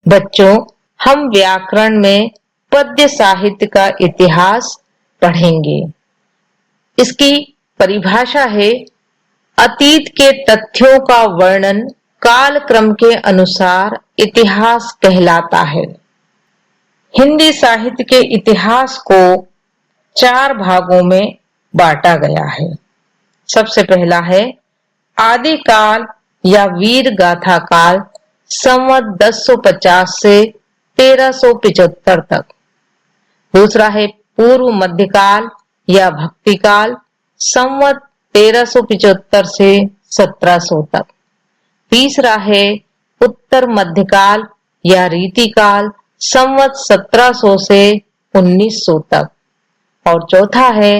बच्चों, हम व्याकरण में पद्य साहित्य का इतिहास पढ़ेंगे। इसकी परिभाषा है, अतीत के तथ्यों का वर्णन काल क्रम के अनुसार इतिहास कहलाता है। हिंदी साहित्य के इतिहास को 4 भागों में बांटा गया है। सबसे पहला है आदिकाल या वीर गाथा काल, संवत 1050 से 1375 तक। दूसरा है पूर्व मध्यकाल या भक्ति काल, संवत 1375 से 1700 तक। तीसरा है उत्तर मध्यकाल या रीतिकाल, संवत 1700 से 1900 तक। और चौथा है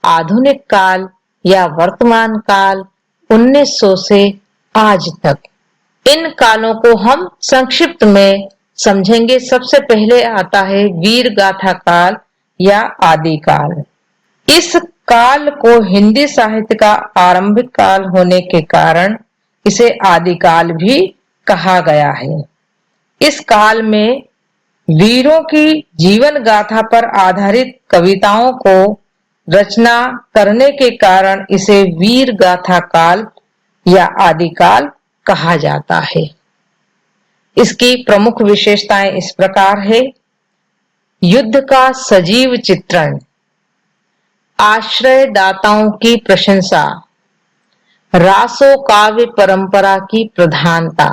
आधुनिक काल या वर्तमान काल, 1900 से आज तक। इन कालों को हम संक्षिप्त में समझेंगे। सबसे पहले आता है वीर गाथा काल या आदिकाल। इस काल को हिंदी साहित्य का आरंभिक काल होने के कारण इसे आदिकाल भी कहा गया है। इस काल में वीरों की जीवन गाथा पर आधारित कविताओं को रचना करने के कारण इसे वीर गाथा काल या आदिकाल कहा जाता है। इसकी प्रमुख विशेषताएं इस प्रकार है। युद्ध का सजीव चित्रण, आश्रयदाताओं की प्रशंसा, रासो काव्य परंपरा की प्रधानता,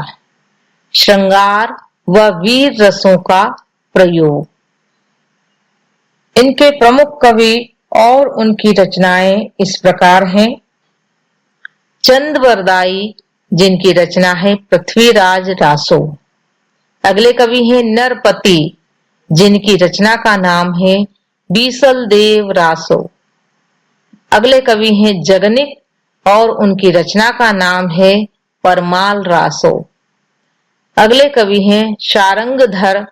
श्रृंगार व वीर रसों का प्रयोग। इनके प्रमुख कवि और उनकी रचनाएं इस प्रकार हैं। चंदवरदाई, जिनकी रचना है पृथ्वीराज रासो। अगले कवि हैं नरपति, जिनकी रचना का नाम है बीसल देव रासो। अगले कवि हैं जगनिक और उनकी रचना का नाम है परमाल रासो। अगले कवि हैं शारंगधर,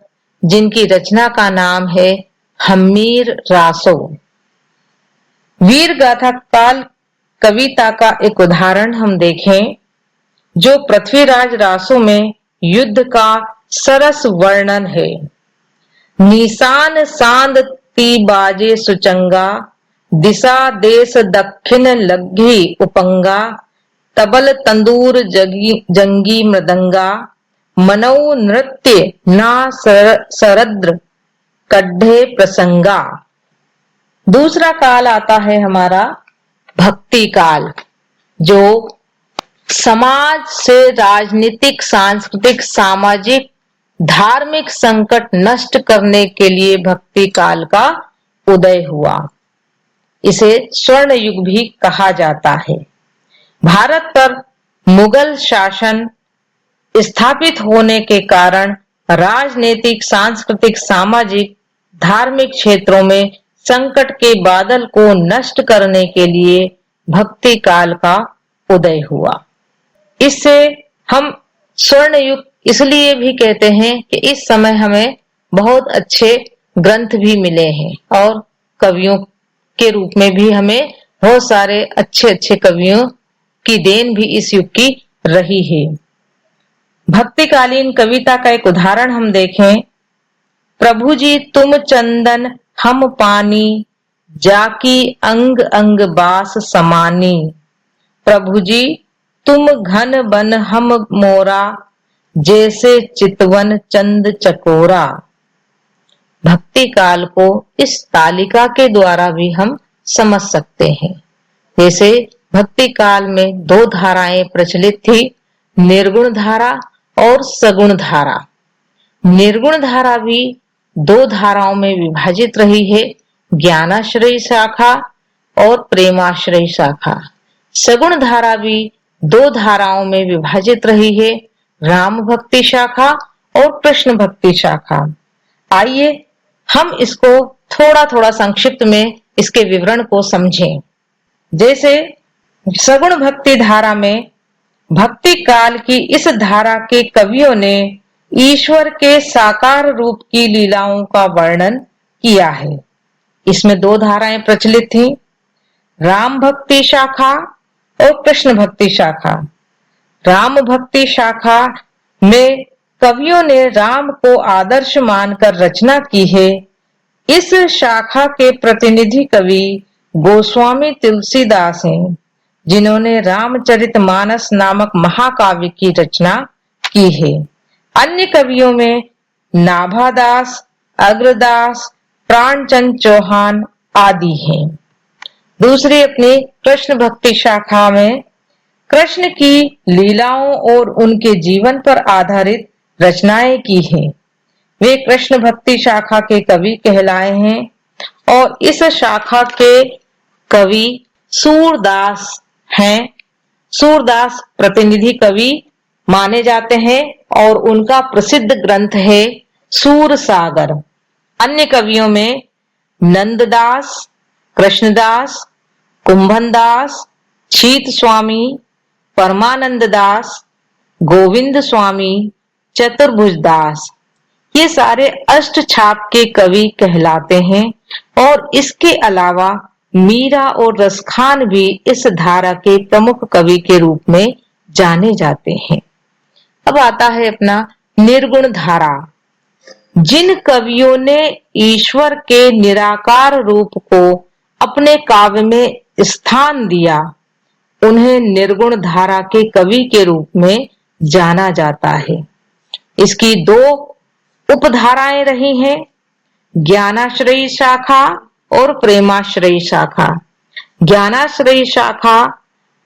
जिनकी रचना का नाम है हम्मीर रासो। वीर गाथा काल कविता का एक उदाहरण हम देखें, जो पृथ्वीराज रासो में युद्ध का सरस वर्णन है। निशान सांद ती बाजे सुचंगा, दिशा देश दक्षिण लग्घी उपंगा, तबल तंदूर जंगी मृदंगा, मनऊ नृत्य ना सरद्र कड्ढे प्रसंगा। दूसरा काल आता है हमारा भक्ति काल, जो समाज से राजनीतिक, सांस्कृतिक, सामाजिक, धार्मिक संकट नष्ट करने के लिए भक्ति काल का उदय हुआ। इसे स्वर्ण युग भी कहा जाता है। भारत पर मुगल शासन स्थापित होने के कारण राजनीतिक, सांस्कृतिक, सामाजिक, धार्मिक क्षेत्रों में संकट के बादल को नष्ट करने के लिए भक्ति काल का उदय हुआ। इससे हम स्वर्ण युग इसलिए भी कहते हैं कि इस समय हमें बहुत अच्छे ग्रंथ भी मिले हैं और कवियों के रूप में भी हमें बहुत सारे अच्छे अच्छे कवियों की देन भी इस युग की रही है। भक्तिकालीन कविता का एक उदाहरण हम देखें। प्रभु जी तुम चंदन हम पानी, जाकी अंग अंग बास समानी। प्रभु जी तुम घन बन हम मोरा, जैसे चितवन चंद चकोरा। भक्ति काल को इस तालिका के द्वारा भी हम समझ सकते हैं। जैसे भक्ति काल में 2 धाराएं प्रचलित थी, निर्गुण धारा और सगुण धारा। निर्गुण धारा भी 2 धाराओं में विभाजित रही है, ज्ञानाश्रयी शाखा और प्रेमाश्रयी शाखा। सगुण धारा भी 2 धाराओं में विभाजित रही है, राम भक्ति शाखा और कृष्ण भक्ति शाखा। आइए हम इसको थोड़ा थोड़ा संक्षिप्त में इसके विवरण को समझें। जैसे सगुण भक्ति धारा में भक्ति काल की इस धारा के कवियों ने ईश्वर के साकार रूप की लीलाओं का वर्णन किया है। इसमें 2 धाराएं प्रचलित थी, राम भक्ति शाखा और कृष्ण भक्ति शाखा। राम भक्ति शाखा में कवियों ने राम को आदर्श मानकर रचना की है। इस शाखा के प्रतिनिधि कवि गोस्वामी तुलसीदास हैं, जिन्होंने रामचरितमानस नामक महाकाव्य की रचना की है। अन्य कवियों में नाभादास, अग्रदास, प्राणचंद चौहान आदि हैं। दूसरी अपनी कृष्ण भक्ति शाखा में कृष्ण की लीलाओं और उनके जीवन पर आधारित रचनाएं की हैं। वे कृष्ण भक्ति शाखा के कवि कहलाए हैं और इस शाखा के कवि सूरदास हैं। सूरदास प्रतिनिधि कवि माने जाते हैं और उनका प्रसिद्ध ग्रंथ है सूरसागर। अन्य कवियों में नंददास, कृष्णदास, कुंभनदास, शीत स्वामी, परमानंद दास, गोविंद स्वामी, चतुर्भुज दास, ये सारे अष्ट छाप के कवि कहलाते हैं और इसके अलावा मीरा और रसखान भी इस धारा के प्रमुख कवि के रूप में जाने जाते हैं। अब आता है अपना निर्गुण धारा। जिन कवियों ने ईश्वर के निराकार रूप को अपने काव्य में स्थान दिया, उन्हें निर्गुण धारा के कवि के रूप में जाना जाता है। इसकी दो उपधाराएं रही हैं, ज्ञानाश्रयी शाखा और प्रेमाश्रयी शाखा। ज्ञानाश्रयी शाखा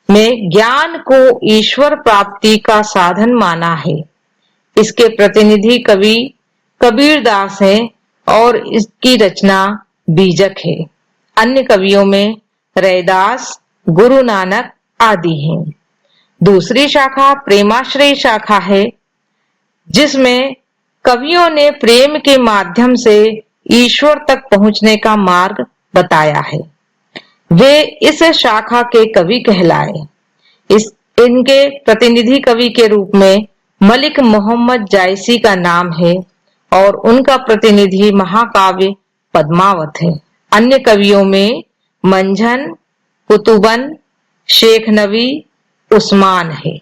में ज्ञान को ईश्वर प्राप्ति का साधन माना है। इसके प्रतिनिधि कवि कबीरदास हैं और इसकी रचना बीजक है। अन्य कवियों में रैदास, गुरु नानक आदि हैं। दूसरी शाखा प्रेमाश्रयी शाखा है, जिसमें कवियों ने प्रेम के माध्यम से ईश्वर तक पहुंचने का मार्ग बताया है। वे इस शाखा के कवि कहलाए। इनके प्रतिनिधि कवि के रूप में मलिक मोहम्मद जायसी का नाम है और उनका प्रतिनिधि महाकाव्य पद्मावत है। अन्य कवियों में मंझन, कुतुबन, शेख नवी, उस्मान है।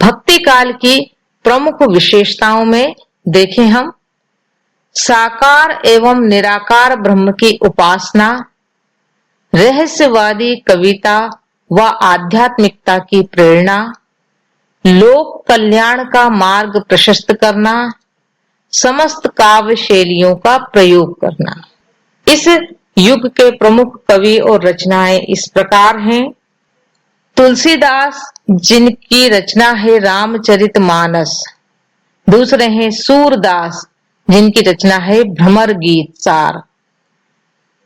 भक्ति काल की प्रमुख विशेषताओं में देखें हम, साकार एवं निराकार ब्रह्म की उपासना, रहस्यवादी कविता व आध्यात्मिकता की प्रेरणा, लोक कल्याण का मार्ग प्रशस्त करना, समस्त काव्य शैलियों का प्रयोग करना। इस युग के प्रमुख कवि और रचनाएं इस प्रकार हैं। तुलसीदास, जिनकी रचना है रामचरितमानस। दूसरे हैं सूरदास, जिनकी रचना है भ्रमर गीत सार।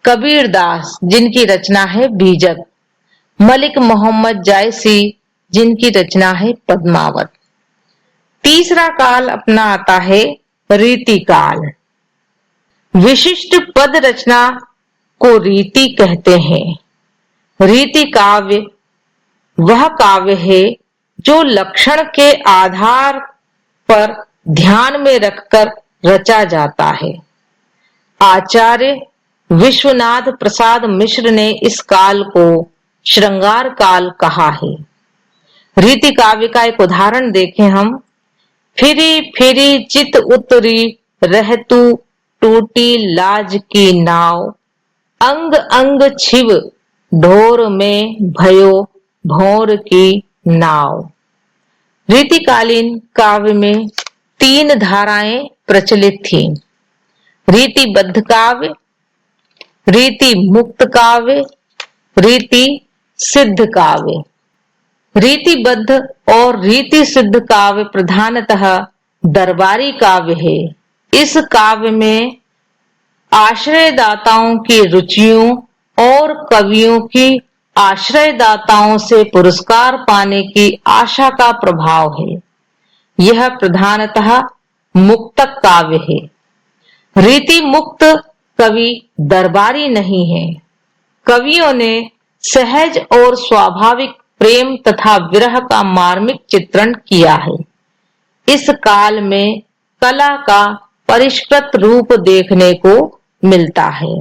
कबीरदास, जिनकी रचना है बीजक। मलिक मोहम्मद जायसी, जिनकी रचना है पद्मावत। तीसरा काल अपना आता है रीति काल। विशिष्ट पद रचना को रीति कहते हैं। रीति काव्य वह काव्य है जो लक्षण के आधार पर ध्यान में रखकर रचा जाता है। आचार्य विश्वनाथ प्रसाद मिश्र ने इस काल को श्रृंगार काल कहा है। रीति काव्य का एक उदाहरण देखें हम। फिरी फिरी चित उतरी रहतु टूटी लाज की नाव, अंग अंग छिव ढोर में भयो भौर की नाव। रीतिकालीन काव्य में तीन धाराएं प्रचलित थीं। रीतिबद्ध काव्य, रीति मुक्त काव्य, रीति सिद्ध काव्य। रीतिबद्ध और रीति सिद्ध काव्य प्रधानतः दरबारी काव्य है। इस काव्य में आश्रयदाताओं की रुचियों और कवियों की आश्रयदाताओं से पुरस्कार पाने की आशा का प्रभाव है। यह प्रधानतः मुक्तक काव्य है। रीति मुक्त कवि दरबारी नहीं है। कवियों ने सहज और स्वाभाविक प्रेम तथा विरह का मार्मिक चित्रण किया है। इस काल में कला का परिष्कृत रूप देखने को मिलता है।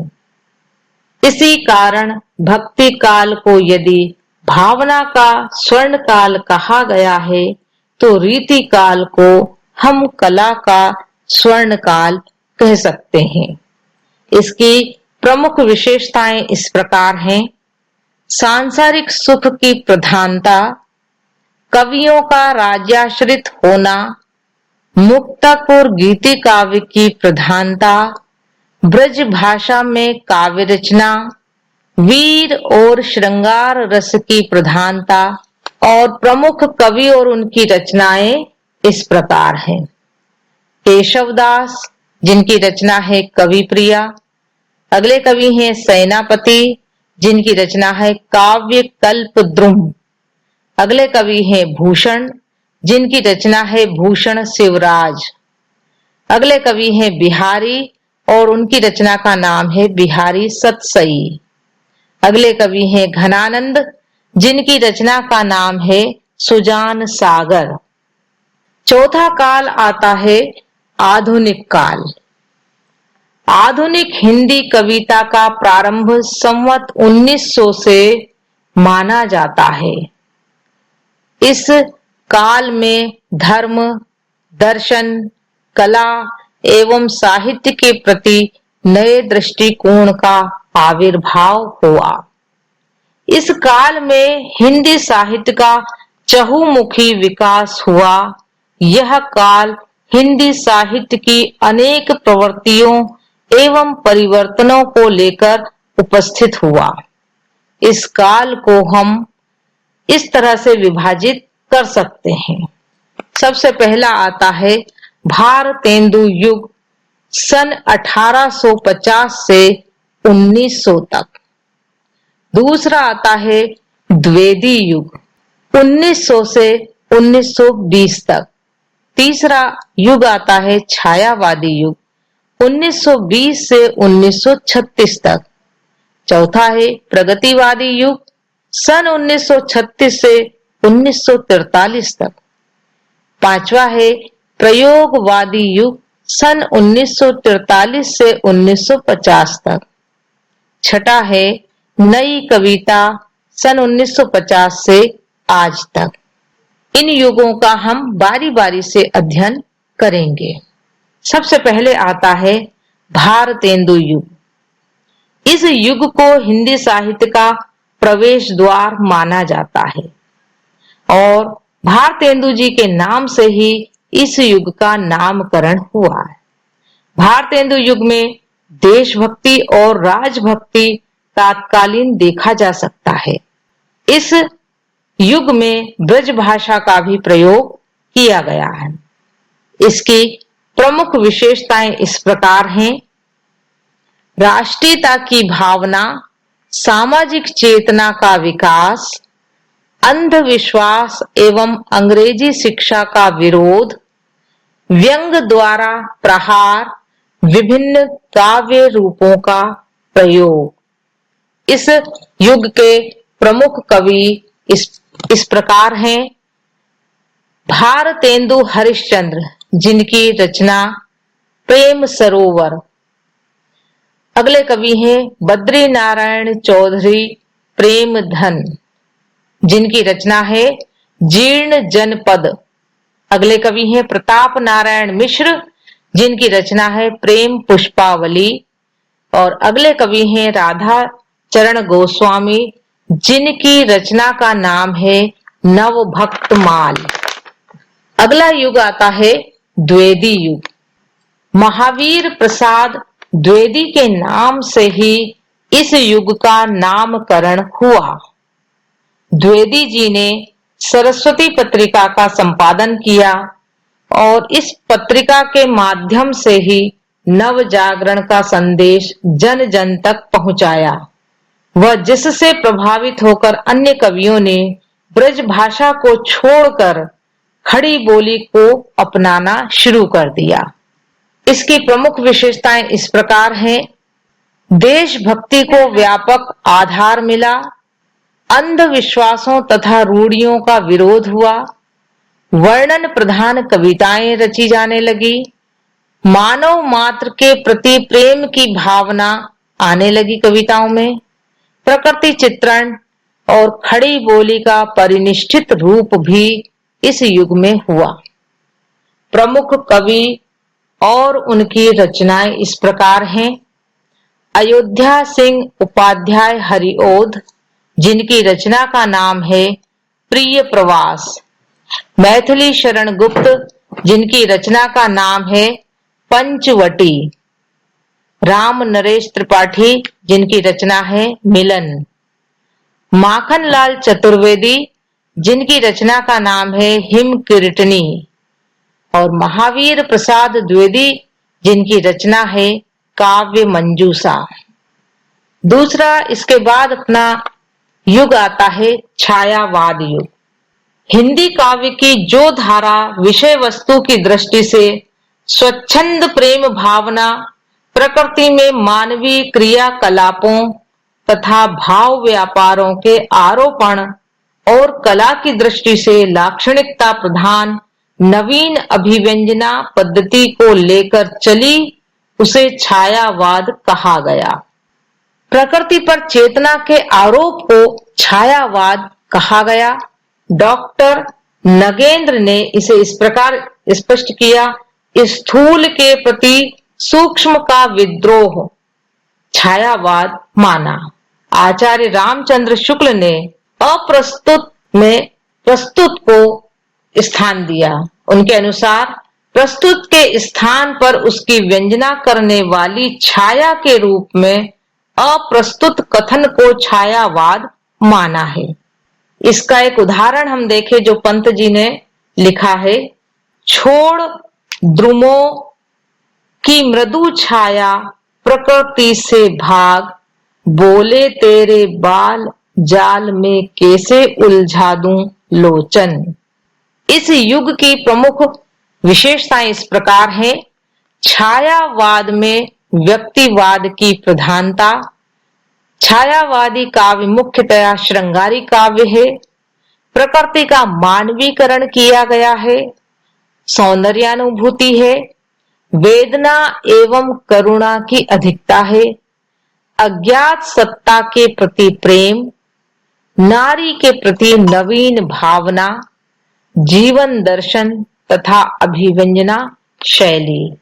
इसी कारण भक्ति काल को यदि भावना का स्वर्ण काल कहा गया है, तो रीति काल को हम कला का स्वर्ण काल कह सकते हैं। इसकी प्रमुख विशेषताएं इस प्रकार हैं। सांसारिक सुख की प्रधानता, कवियों का राज्याश्रित होना, मुक्तक और गीति काव्य की प्रधानता, ब्रज भाषा में काव्य रचना, वीर और श्रृंगार रस की प्रधानता और प्रमुख कवि और उनकी रचनाएं इस प्रकार हैं। केशवदास, जिनकी रचना है कवि प्रिया। अगले कवि हैं सेनापति, जिनकी रचना है काव्य कल्पद्रुम। अगले कवि हैं भूषण, जिनकी रचना है भूषण शिवराज। अगले कवि हैं बिहारी और उनकी रचना का नाम है बिहारी सतसई। अगले कवि हैं घनानंद, जिनकी रचना का नाम है सुजान सागर। चौथा काल आता है आधुनिक काल। आधुनिक हिंदी कविता का प्रारंभ संवत 1900 से माना जाता है। इस काल में धर्म, दर्शन, कला एवं साहित्य के प्रति नए दृष्टिकोण का आविर्भाव हुआ। इस काल में हिंदी साहित्य का चहुमुखी विकास हुआ। यह काल हिंदी साहित्य की अनेक प्रवृत्तियों एवं परिवर्तनों को लेकर उपस्थित हुआ। इस काल को हम इस तरह से विभाजित कर सकते हैं। सबसे पहला आता है भारतेंदु युग, सन 1850 से 1900 तक। दूसरा आता है द्विवेदी युग, 1900 से 1920 तक। तीसरा युग आता है छायावादी युग, 1920 से 1936 तक। चौथा है प्रगतिवादी युग, सन 1936 से 1943 तक। पांचवा है प्रयोगवादी युग, सन 1943 से 1950 तक। छठा है नई कविता, सन 1950 से आज तक। इन युगों का हम बारी बारी से अध्ययन करेंगे। सबसे पहले आता है भारतेंदु युग। इस युग को हिंदी साहित्य का प्रवेश द्वार माना जाता है और भारतेंदु जी के नाम से ही इस युग का नामकरण हुआ है। भारतेंदु युग में देशभक्ति और राजभक्ति तात्कालीन देखा जा सकता है। इस युग में ब्रज भाषा का भी प्रयोग किया गया है। इसकी प्रमुख विशेषताएं इस प्रकार हैं। राष्ट्रीयता की भावना, सामाजिक चेतना का विकास, अंधविश्वास एवं अंग्रेजी शिक्षा का विरोध, व्यंग द्वारा प्रहार, विभिन्न काव्य रूपों का प्रयोग। इस युग के प्रमुख कवि इस प्रकार हैं। भारतेंदु हरिश्चंद्र, जिनकी रचना प्रेम सरोवर। अगले कवि हैं बद्री नारायण चौधरी प्रेमधन, जिनकी रचना है जीर्ण जनपद। अगले कवि हैं प्रताप नारायण मिश्र, जिनकी रचना है प्रेम पुष्पावली। और अगले कवि हैं राधा चरण गोस्वामी, जिनकी रचना का नाम है नवभक्तमाल। अगला युग आता है द्विवेदी युग। महावीर प्रसाद द्विवेदी के नाम से ही इस युग का नामकरण हुआ। द्विवेदी जी ने सरस्वती पत्रिका का संपादन किया और इस पत्रिका के माध्यम से ही नव जागरण का संदेश जन जन तक पहुंचाया। वह जिससे प्रभावित होकर अन्य कवियों ने ब्रज भाषा को छोड़कर खड़ी बोली को अपनाना शुरू कर दिया। इसकी प्रमुख विशेषताएं इस प्रकार हैं। देशभक्ति को व्यापक आधार मिला, अंधविश्वासों तथा रूढ़ियों का विरोध हुआ, वर्णन प्रधान कविताएं रची जाने लगी, मानव मात्र के प्रति प्रेम की भावना आने लगी कविताओं में, प्रकृति चित्रण और खड़ी बोली का परिनिष्ठित रूप भी इस युग में हुआ। प्रमुख कवि और उनकी रचनाएं इस प्रकार हैं। अयोध्या सिंह उपाध्याय हरिओध, जिनकी रचना का नाम है प्रिय प्रवास। मैथिली शरण गुप्त, जिनकी रचना का नाम है पंचवटी। राम नरेश त्रिपाठी, जिनकी रचना है मिलन। माखनलाल चतुर्वेदी, जिनकी रचना का नाम है हिम कीर्तनी। और महावीर प्रसाद द्विवेदी, जिनकी रचना है काव्य मंजूषा। दूसरा, इसके बाद अपना युग आता है छायावाद युग। हिंदी काव्य की जो धारा विषय वस्तु की दृष्टि से स्वच्छंद प्रेम भावना, प्रकृति में मानवीय क्रियाकलापों तथा भाव व्यापारों के आरोपण और कला की दृष्टि से लाक्षणिकता प्रधान नवीन अभिव्यंजना पद्धति को लेकर चली, उसे छायावाद कहा गया। प्रकृति पर चेतना के आरोप को छायावाद कहा गया। डॉक्टर नगेंद्र ने इसे इस प्रकार स्पष्ट किया, स्थूल के प्रति सूक्ष्म का विद्रोह छायावाद माना। आचार्य रामचंद्र शुक्ल ने अप्रस्तुत में प्रस्तुत को स्थान दिया। उनके अनुसार प्रस्तुत के स्थान पर उसकी व्यंजना करने वाली छाया के रूप में अप्रस्तुत कथन को छायावाद माना है। इसका एक उदाहरण हम देखें जो पंत जी ने लिखा है। छोड़ द्रुमों की मृदु छाया प्रकृति से भाग, बोले तेरे बाल जाल में कैसे उलझा दूं लोचन। इस युग की प्रमुख विशेषताएं इस प्रकार हैं। छायावाद में व्यक्तिवाद की प्रधानता। छायावादी काव्य मुख्यतया श्रृंगारी काव्य है। प्रकृति का मानवीकरण किया गया है। सौंदर्यानुभूति है। वेदना एवं करुणा की अधिकता है। अज्ञात सत्ता के प्रति प्रेम, नारी के प्रति नवीन भावना, जीवन दर्शन तथा अभिव्यंजना शैली।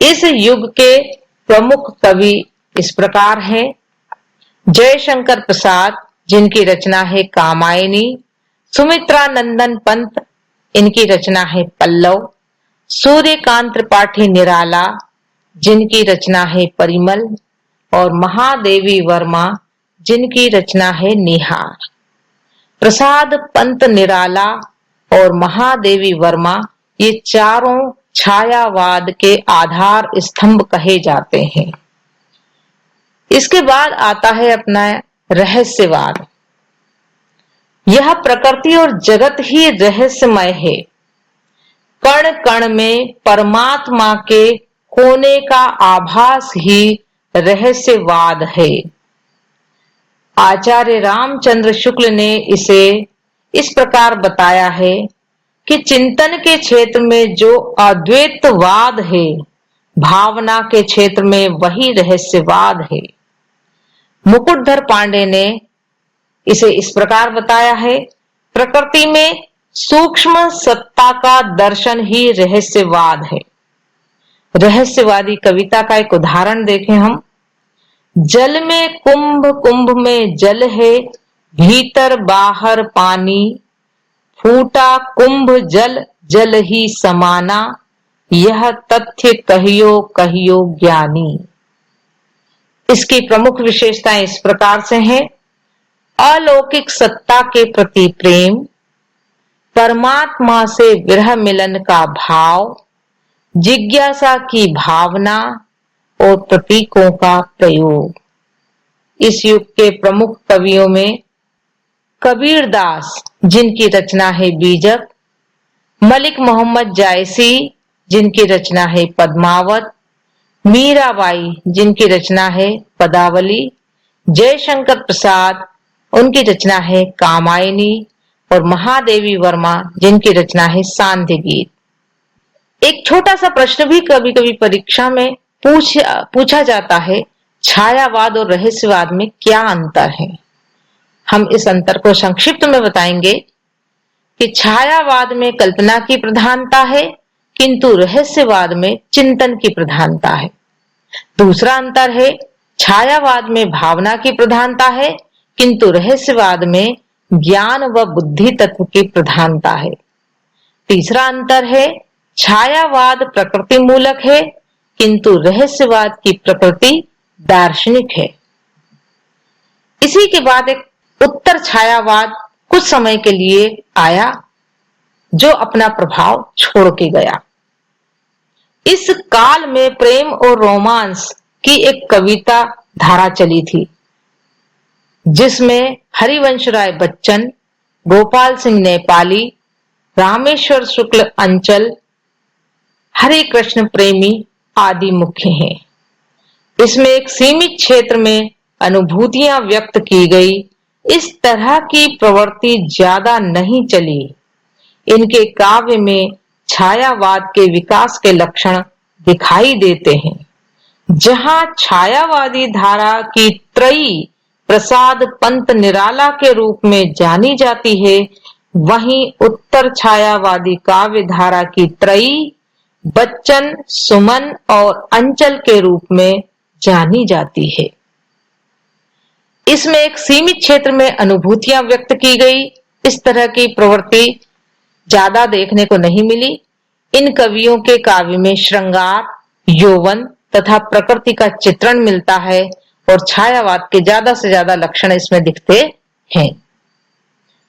इस युग के प्रमुख कवि इस प्रकार हैं। जयशंकर प्रसाद, जिनकी रचना है कामायनी। सुमित्रा नंदन पंत, इनकी रचना है पल्लव। सूर्यकांत त्रिपाठी निराला, जिनकी रचना है परिमल। और महादेवी वर्मा, जिनकी रचना है निहार। प्रसाद, पंत, निराला और महादेवी वर्मा, ये चारों छायावाद के आधार स्तंभ कहे जाते हैं। इसके बाद आता है अपना रहस्यवाद। यह प्रकृति और जगत ही रहस्यमय है। कण कण में परमात्मा के होने का आभास ही रहस्यवाद है। आचार्य रामचंद्र शुक्ल ने इसे इस प्रकार बताया है कि चिंतन के क्षेत्र में जो अद्वैतवाद है, भावना के क्षेत्र में वही रहस्यवाद है। मुकुटधर पांडे ने इसे इस प्रकार बताया है, प्रकृति में सूक्ष्म सत्ता का दर्शन ही रहस्यवाद है। रहस्यवादी कविता का एक उदाहरण देखें हम। जल में कुंभ, कुंभ में जल है, भीतर बाहर पानी, फूटा कुंभ जल, जल ही समाना, यह तथ्य कहियो कहियो ज्ञानी। इसकी प्रमुख विशेषताएं इस प्रकार से हैं। अलौकिक सत्ता के प्रति प्रेम, परमात्मा से विरह मिलन का भाव, जिज्ञासा की भावना और प्रतीकों का प्रयोग। इस युग के प्रमुख कवियों में कबीरदास, जिनकी रचना है बीजक। मलिक मोहम्मद जायसी, जिनकी रचना है पद्मावत। मीराबाई, जिनकी रचना है पदावली। जयशंकर प्रसाद, उनकी रचना है कामायनी। और महादेवी वर्मा, जिनकी रचना है सांध्य गीत। एक छोटा सा प्रश्न भी कभी कभी परीक्षा में पूछा जाता है, छायावाद और रहस्यवाद में क्या अंतर है। हम इस अंतर को संक्षिप्त में बताएंगे। कि छायावाद में कल्पना की प्रधानता है, किंतु रहस्यवाद में चिंतन की प्रधानता है। दूसरा अंतर है, छायावाद में भावना की प्रधानता है, किंतु रहस्यवाद में ज्ञान व बुद्धि तत्व की प्रधानता है। तीसरा अंतर है, छायावाद प्रकृति मूलक है, किंतु रहस्यवाद की प्रकृति दार्शनिक है। इसी के बाद एक उत्तर छायावाद कुछ समय के लिए आया, जो अपना प्रभाव छोड़ के गया। इस काल में प्रेम और रोमांस की एक कविता धारा चली थी, जिसमें हरिवंश राय बच्चन, गोपाल सिंह नेपाली, रामेश्वर शुक्ल अंचल, हरे कृष्ण प्रेमी आदि मुख्य हैं। इसमें एक सीमित क्षेत्र में अनुभूतियां व्यक्त की गई। इस तरह की प्रवृत्ति ज्यादा नहीं चली। इनके काव्य में छायावाद के विकास के लक्षण दिखाई देते हैं। जहां छायावादी धारा की त्रयी प्रसाद पंत निराला के रूप में जानी जाती है, वहीं उत्तर छायावादी काव्य धारा की त्रयी बच्चन, सुमन और अंचल के रूप में जानी जाती है। इसमें एक सीमित क्षेत्र में अनुभूतियां व्यक्त की गई। इस तरह की प्रवृत्ति ज्यादा देखने को नहीं मिली। इन कवियों के काव्य में श्रृंगार, यौवन तथा प्रकृति का चित्रण मिलता है और छायावाद के ज्यादा से ज्यादा लक्षण इसमें दिखते हैं।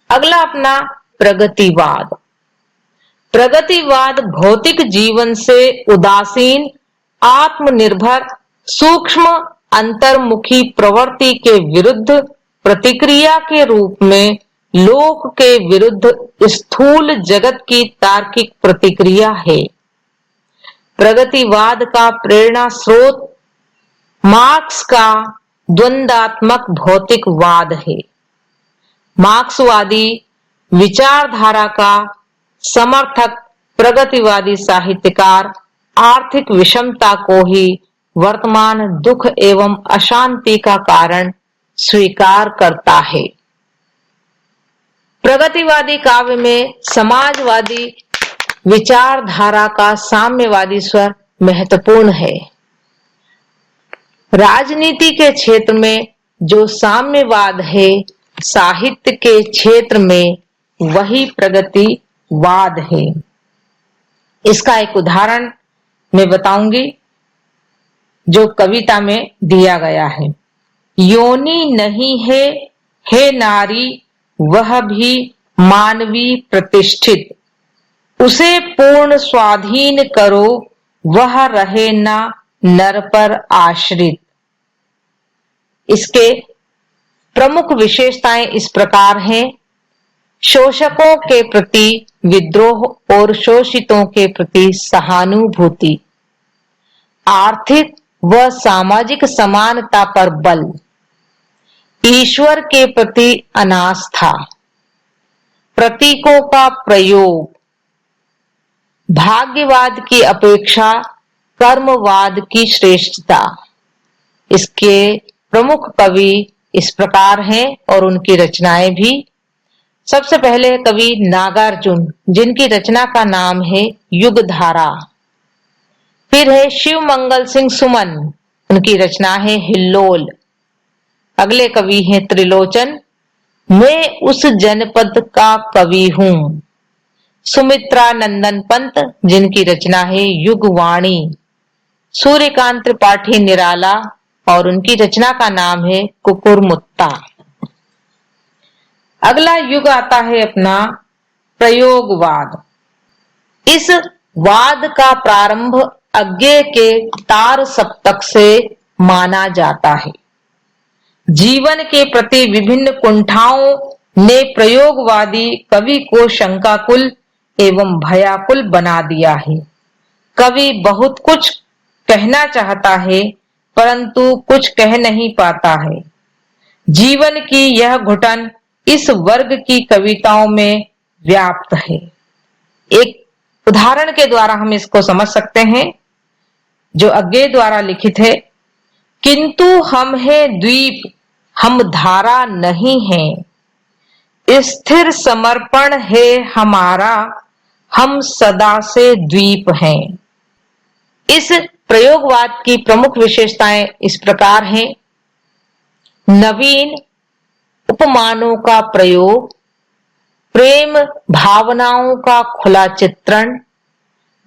अगला अपना प्रगतिवाद। प्रगतिवाद भौतिक जीवन से उदासीन, आत्मनिर्भर, सूक्ष्म अंतर्मुखी प्रवृत्ति के विरुद्ध प्रतिक्रिया के रूप में लोक के विरुद्ध स्थूल जगत की तार्किक प्रतिक्रिया है। प्रगतिवाद का प्रेरणा स्रोत मार्क्स का द्वंद्वात्मक भौतिकवाद है। मार्क्सवादी विचारधारा का समर्थक प्रगतिवादी साहित्यकार आर्थिक विषमता को ही वर्तमान दुख एवं अशांति का कारण स्वीकार करता है। प्रगतिवादी काव्य में समाजवादी विचारधारा का साम्यवादी स्वर महत्वपूर्ण है। राजनीति के क्षेत्र में जो साम्यवाद है, साहित्य के क्षेत्र में वही प्रगतिवाद है। इसका एक उदाहरण मैं बताऊंगी जो कविता में दिया गया है। योनि नहीं है नारी वह भी मानवी प्रतिष्ठित, उसे पूर्ण स्वाधीन करो वह रहे ना नर पर आश्रित। इसके प्रमुख विशेषताएं इस प्रकार हैं। शोषकों के प्रति विद्रोह और शोषितों के प्रति सहानुभूति, आर्थिक व सामाजिक समानता पर बल, ईश्वर के प्रति अनास्था, प्रतीकों का प्रयोग, भाग्यवाद की अपेक्षा कर्मवाद की श्रेष्ठता। इसके प्रमुख कवि इस प्रकार हैं और उनकी रचनाएं भी। सबसे पहले कवि नागार्जुन, जिनकी रचना का नाम है युगधारा। फिर है शिव मंगल सिंह सुमन, उनकी रचना है हिल्लोल। अगले कवि हैं त्रिलोचन, मैं उस जनपद का कवि हूं। सुमित्रा नंदन पंत, जिनकी रचना है युगवाणी। सूर्यकांत त्रिपाठी निराला और उनकी रचना का नाम है कुकुरमुत्ता। अगला युग आता है अपना प्रयोगवाद। इस वाद का प्रारंभ अज्ञे के तार सप्तक से माना जाता है। जीवन के प्रति विभिन्न कुंठाओं ने प्रयोगवादी कवि को शंकाकुल एवं भयाकुल बना दिया है। कवि बहुत कुछ कहना चाहता है परंतु कुछ कह नहीं पाता है। जीवन की यह घुटन इस वर्ग की कविताओं में व्याप्त है। एक उदाहरण के द्वारा हम इसको समझ सकते हैं, जो अज्ञे द्वारा लिखित है। किंतु हम हैं द्वीप, हम धारा नहीं हैं। स्थिर समर्पण है हमारा, हम सदा से द्वीप हैं। इस प्रयोगवाद की प्रमुख विशेषताएं इस प्रकार हैं। नवीन उपमानों का प्रयोग, प्रेम भावनाओं का खुला चित्रण,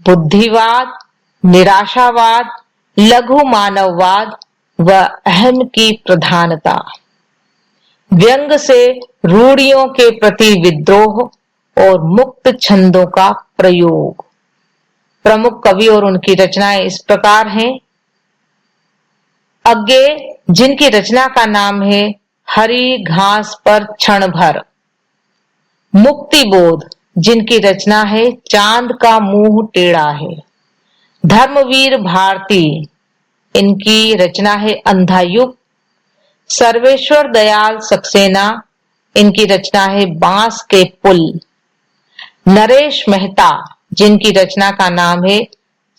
बुद्धिवाद, निराशावाद, लघु मानववाद व अहम की प्रधानता, व्यंग से रूढ़ियों के प्रति विद्रोह और मुक्त छंदों का प्रयोग। प्रमुख कवि और उनकी रचनाएं इस प्रकार हैं। अज्ञे, जिनकी रचना का नाम है हरी घास पर क्षण भर। मुक्तिबोध, जिनकी रचना है चांद का मुंह टेढ़ा है। धर्मवीर भारती, इनकी रचना है अंधा युग। सर्वेश्वर दयाल सक्सेना, इनकी रचना है बांस के पुल। नरेश मेहता, जिनकी रचना का नाम है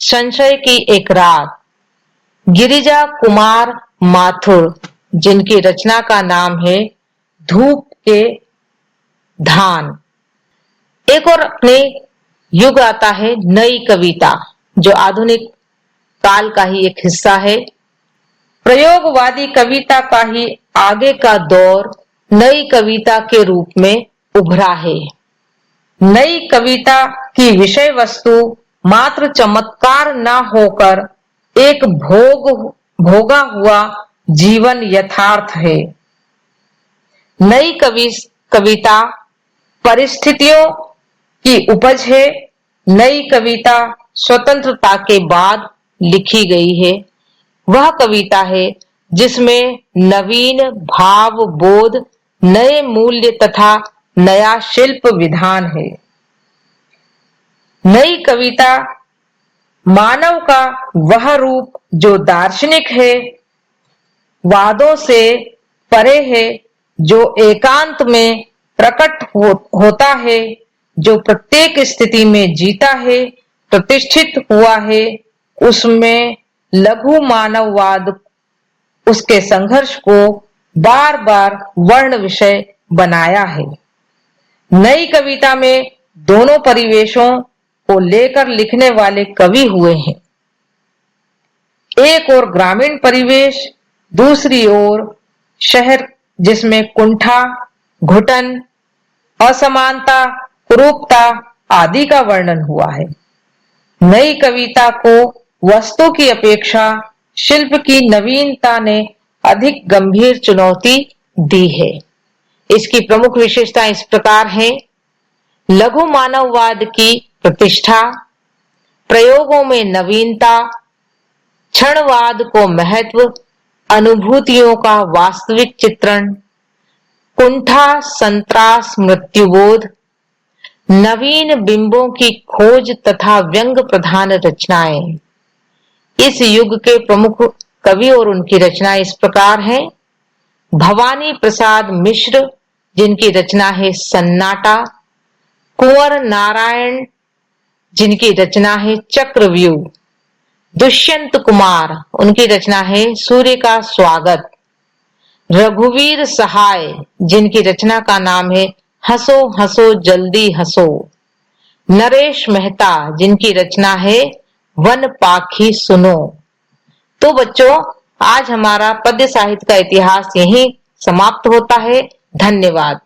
संशय की एक रात। गिरिजा कुमार माथुर, जिनकी रचना का नाम है धूप के धान। एक और अपने युग आता है नई कविता, जो आधुनिक काल का ही एक हिस्सा है। प्रयोगवादी कविता का ही आगे का दौर नई कविता के रूप में उभरा है। नई कविता की विषय वस्तु मात्र चमत्कार न होकर एक भोगा हुआ जीवन यथार्थ है। नई कविता परिस्थितियों की उपज है। नई कविता स्वतंत्रता के बाद लिखी गई है। वह कविता है जिसमें नवीन भाव बोध, नए मूल्य तथा नया शिल्प विधान है। नई कविता मानव का वह रूप जो दार्शनिक है, वादों से परे है, जो एकांत में प्रकट होता है, जो प्रत्येक स्थिति में जीता है, प्रतिष्ठित हुआ है। उसमें लघु मानववाद उसके संघर्ष को बार बार वर्ण विषय बनाया है। नई कविता में दोनों परिवेशों को लेकर लिखने वाले कवि हुए हैं। एक ओर ग्रामीण परिवेश, दूसरी ओर शहर, जिसमें कुंठा, घुटन, असमानता, कुरूपता आदि का वर्णन हुआ है। नई कविता को वस्तु की अपेक्षा शिल्प की नवीनता ने अधिक गंभीर चुनौती दी है। इसकी प्रमुख विशेषताएं इस प्रकार हैं। लघु मानववाद की प्रतिष्ठा, प्रयोगों में नवीनता, क्षणवाद को महत्व, अनुभूतियों का वास्तविक चित्रण, कुंठा, संत्रास, मृत्युबोध, नवीन बिंबों की खोज तथा व्यंग प्रधान रचनाएं। इस युग के प्रमुख कवि और उनकी रचनाएं इस प्रकार हैं। भवानी प्रसाद मिश्र, जिनकी रचना है सन्नाटा। कुंवर नारायण, जिनकी रचना है चक्रव्यूह। दुष्यंत कुमार, उनकी रचना है सूर्य का स्वागत। रघुवीर सहाय, जिनकी रचना का नाम है हंसो हंसो जल्दी हंसो। नरेश मेहता, जिनकी रचना है वन पाखी सुनो। तो बच्चों, आज हमारा पद्य साहित्य का इतिहास यहीं समाप्त होता है। धन्यवाद।